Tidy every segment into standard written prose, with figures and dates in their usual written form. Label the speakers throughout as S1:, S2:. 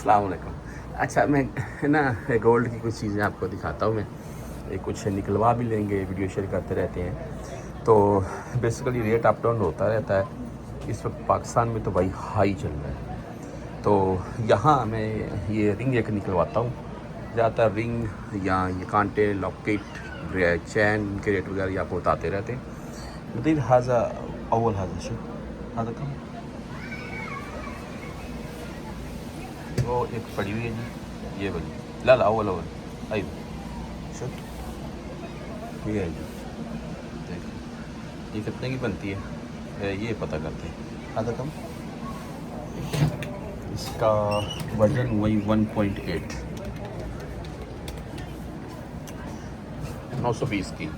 S1: अस्सलाम वालेकुम। अच्छा मैं ना गोल्ड की कुछ चीज़ें आपको दिखाता हूँ मैं। ये कुछ निकलवा भी लेंगे, वीडियो शेयर करते रहते हैं। तो बेसिकली रेट अप डाउन होता रहता है। इस वक्त पाकिस्तान में तो भाई हाई चल रहा है। तो यहाँ मैं ये रिंग एक निकलवाता हूँ। ज़्यादातर रिंग या ये कांटे, लॉकेट, चैन के रेट वगैरह ये आपको बताते रहते हैं। मदीर हाजा अव्वल हाजा शो हाजा कम वो एक पड़ी हुई है जी, ये वाली ला ला अव्वल अव्वल आई शुट ये है जी। देख ये कितने की बनती है ये पता करते हैं। आधा कम इसका वज़न वही 1.8 920 की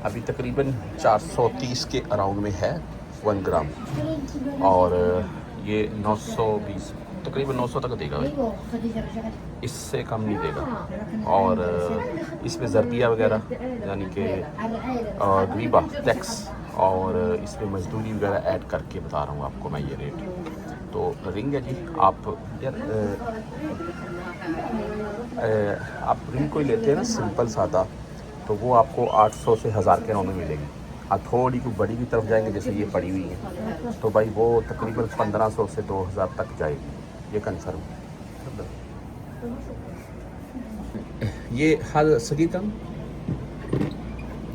S1: अभी तकरीबन 430 के अराउंड में है 1 ग्राम। और ये 920 तकरीबन 900 तक देगा भाई, इससे कम नहीं देगा। और इसमें ज़रबिया वगैरह यानी कि गरीबा टैक्स और इसमें मजदूरी वगैरह ऐड करके बता रहा हूँ आपको मैं ये रेट। तो रिंग है जी, आप यार आप रिंग को ही लेते हैं ना सिंपल सादा, तो वो आपको 800 से 1000 के अराउंड में मिलेगी। आप थोड़ी को बड़ी की तरफ जाएंगे जैसे ये पड़ी हुई है तो भाई वो तकरीबन 1500 से 2000 तक जाएगी, ये कंफर्म। ये हर सगी कम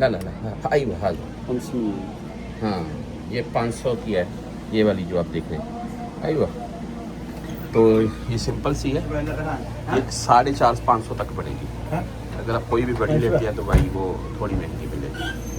S1: ला ला ला आई वो हाल
S2: 500
S1: हाँ ये 500 की है, ये वाली जो आप देख रहे हैं आई वाह। तो ये सिंपल सी है, ये 450-500 तक पड़ेगी। अगर आप कोई भी बड़ी लेते हैं तो भाई वो थोड़ी महंगी मिलेगी।